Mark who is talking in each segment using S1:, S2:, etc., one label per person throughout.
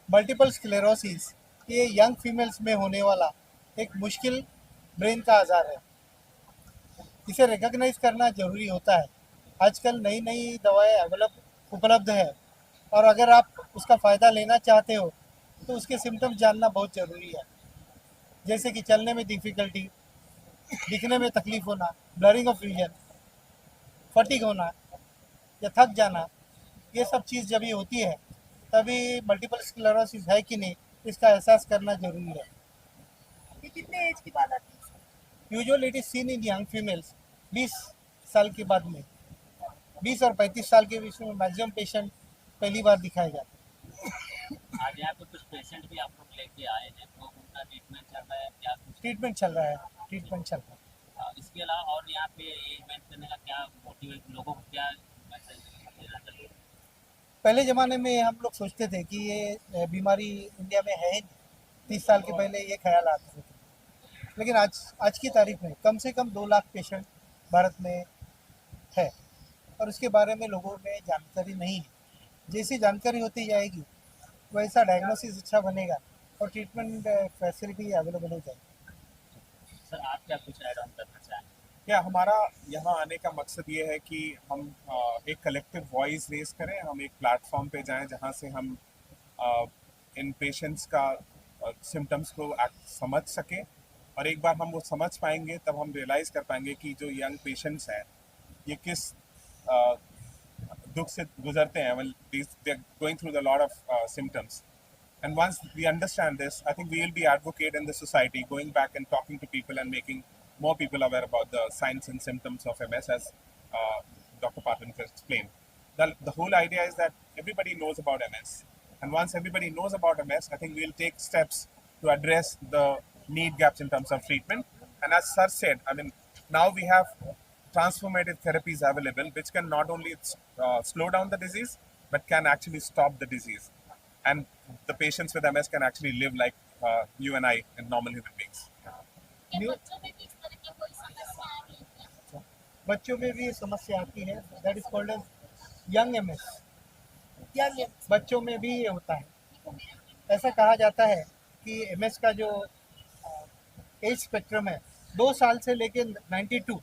S1: Multiple sclerosis ये young females में होने वाला एक मुश्किल ब्रेन का आजार है। इसे रिकॉग्नाइज करना जरूरी होता है। आजकल नई नई दवाएं उपलब्ध है और अगर आप उसका फ़ायदा लेना चाहते हो तो उसके सिम्टम्स जानना बहुत ज़रूरी है। जैसे कि चलने में डिफ़िकल्टी, दिखने में तकलीफ होना, ब्लरिंग ऑफ विजन, फटीग होना या थक जाना, ये सब चीज़ जब ये होती है तभी मल्टीपल स्क्लेरोसिस है कि नहीं इसका एहसास करना जरूरी है।
S2: ये कितने एज की बात आती है?
S1: Usually it is seen in young females 20 साल के बाद में। 20 और 35 साल के बीच में मैक्सिमम पेशेंट पहली बार दिखाए जाते
S3: हैं। आज यहाँ पे कुछ पेशेंट भी आप लोग लेके आए हैं, तो उनका ट्रीटमेंट चल रहा है क्या?
S1: ट्रीटमेंट चल रहा है।
S3: इसके अलावा और यहाँ पे एज मेंटेन करने का क्या मोटिव है, लोगों को क्या मैसेज देना चाहिए?
S1: पहले ज़माने में हम लोग सोचते थे कि ये बीमारी इंडिया में है ही नहीं। 30 साल के पहले ये ख्याल आते थे, लेकिन आज की तारीख में कम से कम 2 लाख पेशेंट भारत में है और उसके बारे में लोगों में जानकारी नहीं है। जैसी जानकारी होती जाएगी वैसा डायग्नोसिस अच्छा बनेगा और ट्रीटमेंट फैसिलिटी अवेलेबल हो जाएगी।
S3: सर आप क्या कुछ ऐड ऑन करना चाहें?
S4: क्या हमारा यहाँ आने का मकसद ये है कि हम एक कलेक्टिव वॉइस रेज करें, हम एक प्लेटफॉर्म पे जाएं जहाँ से हम इन पेशेंट्स का सिम्टम्स को समझ सकें, और एक बार हम वो समझ पाएंगे तब हम रियलाइज़ कर पाएंगे कि जो यंग पेशेंट्स हैं ये किस दुख से गुजरते हैं when they're going through the lot of symptoms. And once we understand this, I think we will be advocate in the society, going back and talking to people and making more people aware about the signs and symptoms of MS, as Dr. Patwankar explained. The whole idea is that everybody knows about MS. And once everybody knows about MS, I think we'll take steps to address the need gaps in terms of treatment. And as Sir said, I mean, now we have transformative therapies available which can not only slow down the disease but can actually stop the disease, and the patients with MS can actually live like you and I and normal human beings.
S1: बच्चों में भी समस्या आती है, that is called as young MS. बच्चों में भी ये होता है। ऐसा कहा जाता है कि एमएस का जो एज स्पेक्ट्रम है 2 साल से लेकर 92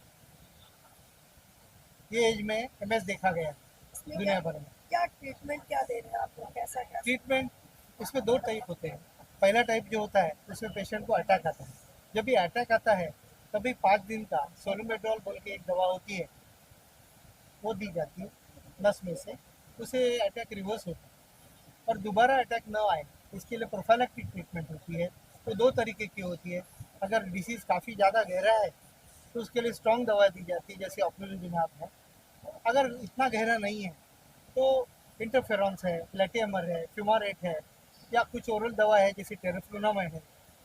S1: ये एज में एमएस देखा गया है दुनिया भर में।
S2: क्या ट्रीटमेंट क्या दे रहे हैं आप लोग, कैसा क्या?
S1: ट्रीटमेंट इसमें 2 टाइप होते हैं। पहला टाइप जो होता है उसमें पेशेंट को अटैक आता है। जब भी अटैक आता है तभी 5 दिन का सोलोमेड्रोल बोल के एक दवा होती है, वो दी जाती है नस में से, उसे अटैक रिवर्स होता है। और दोबारा अटैक न आए इसके लिए प्रोफाइलैक्टिक ट्रीटमेंट होती है। तो 2 तरीके की होती है। अगर डिसीज़ काफ़ी ज़्यादा गहरा है तो उसके लिए स्ट्रॉन्ग दवा दी जाती है, जैसे ऑक्लूजुजिनाब है। अगर इतना गहरा नहीं है तो इंटरफेरॉन्स है, प्लेटियमर है, फ्यूमारेट है, या कुछ ओरल दवा है जैसे टेरेफ्लुनामाइड है,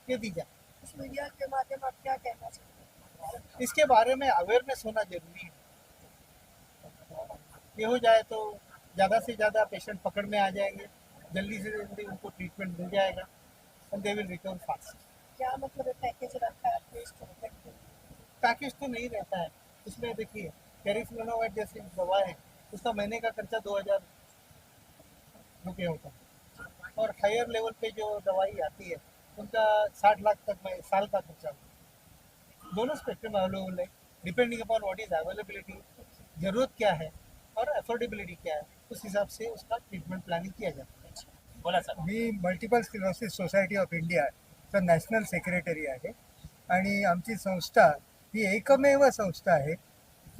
S1: ये दी जाए।
S2: इस मीडिया के माध्यम आप क्या कहना चाहते हैं?
S1: इसके बारे में अवेयरनेस होना जरूरी है। ये हो जाए तो ज़्यादा से ज़्यादा पेशेंट पकड़ में आ जाएंगे, जल्दी से जल्दी उनको ट्रीटमेंट मिल जाएगा and they will recover fast.
S2: क्या मतलब पैकेज रखा है आपने इस ट्रीटमेंट के?
S1: पैकेज तो नहीं रहता है इसमें। देखिए टेरेफ्लुनामाइड जैसी दवा है उसका महीने का खर्चा 2000 रुपये होता है, और हायर लेवल पे जो दवाई आती है उनका 60 लाख तक में साल का खर्चा होता है। दोनों स्पेक्ट्रम अवेलेबल है, depending upon what is availability, ज़रूरत क्या है और अफोर्डेबिलिटी क्या है, उस हिसाब से उसका ट्रीटमेंट प्लानिंग किया जाता है।
S3: बोला सर।
S5: मी मल्टिपल स्क्लेरोसिस सोसायटी ऑफ इंडियाचा नॅशनल सेक्रेटरी आहे आणि आमची संस्था ही एकमेव संस्था आहे,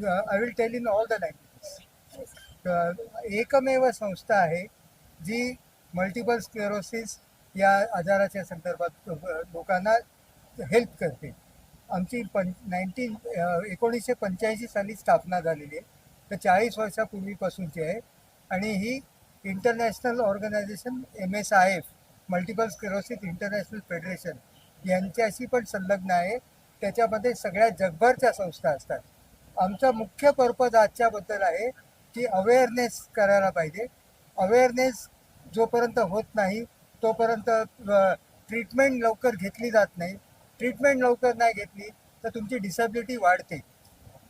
S5: I will tell in all the languages, एकमेव संस्था आहे जी मल्टिपल स्क्लेरोसिस या आजाराच्या संदर्भात लोकांना हेल्प करते। आमची 1985 साली स्थापना झालेली आहे, तर 40 वर्षापूर्वीपासूनची आहे आणि ही international organization MSIF multiple sclerosis international federation यांच्याशी पण संलग्न आहे। त्याच्यामध्ये सगळ्या जगभरच्या संस्था असतात। आमचा मुख्य पर्पज आजच्याबद्दल आहे की अवेअरनेस करायला पाहिजे। अवेअरनेस जोपर्यंत होत नाही तोपर्यंत ट्रीटमेंट लवकर घेतली जात नाही। ट्रीटमेंट लवकर नाही घेतली तर तुमची डिसेबिलिटी वाढते।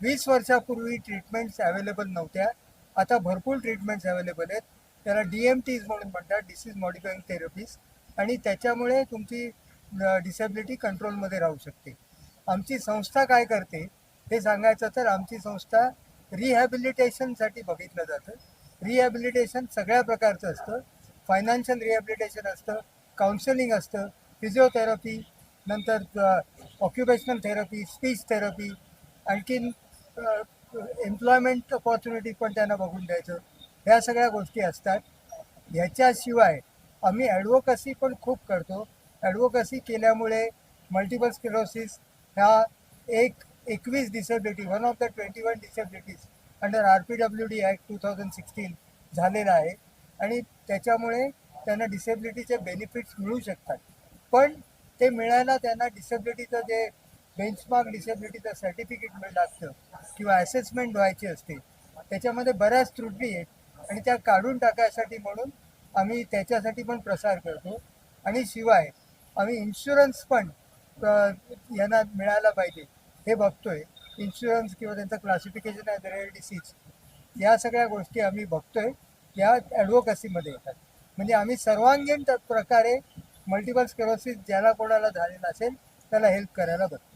S5: 20 वर्षापूर्वी ट्रीटमेंट्स अवेलेबल नव्हत्या, आता भरपूर ट्रीटमेंट्स अवेलेबल आहेत त्याला DMTs म्हणून म्हणतात, डिसीज मॉडिफाईंग थेरपीज, आणि त्याच्यामुळे तुमची डिसेबिलिटी कंट्रोलमध्ये राहू शकते. आमची संस्था काय करते हे सांगायचं तर आमची संस्था रिहॅबिलिटेशनसाठी बघितलं जातं. रिहॅबिलिटेशन सगळ्या प्रकारचं असतं. फायनान्शियल रिहॅबिलिटेशन असतं, काउन्सिलिंग असतं, फिजिओथेरपी, नंतर ऑक्युपेशनल थेरपी, स्पीच थेरपी, आणखीन एम्प्लॉयमेंट ऑपॉर्च्युनिटी पण त्यांना बघून द्यायचं, ह्या सगळ्या गोष्टी असतात. ह्याच्याशिवाय आम्ही ॲडव्होकसी पण खूप करतो. ॲडव्होकसी केल्यामुळे मल्टिपल स्क्लेरोसिस ह्या 21 disability, one of the 21 disabilities under RPWD act 2016 झालेला आहे, आणि त्याच्यामुळे त्यांना डिसेबिलिटीचे बेनिफिट्स मिळू शकतात. पण ते मिळायला त्यांना डिसेबिलिटीचं जे बेंचमार्क डिसेबिलिटीचं सर्टिफिकेट लागतं किंवा असेसमेंट व्हायची असते, त्याच्यामध्ये बऱ्याच त्रुटी आहेत आणि त्या काढून टाकायसाठी म्हणून आम्ही त्याच्यासाठी पण प्रसार करतो. आणि शिवाय आम्ही इन्शुरन्स पण यांना मिळायला पाहिजे हे बघतोय. इन्शुरन्स किंवा त्यांचं क्लासिफिकेशन ॲज रेअर डिसीज, या सगळ्या गोष्टी आम्ही बघतोय, या ॲडव्होकसीमध्ये येतात. म्हणजे आम्ही सर्वांगीण प्रकारे मल्टिपल स्क्लेरोसिस ज्याला कोणाला झालेला असेल त्याला हेल्प करायला बघतो.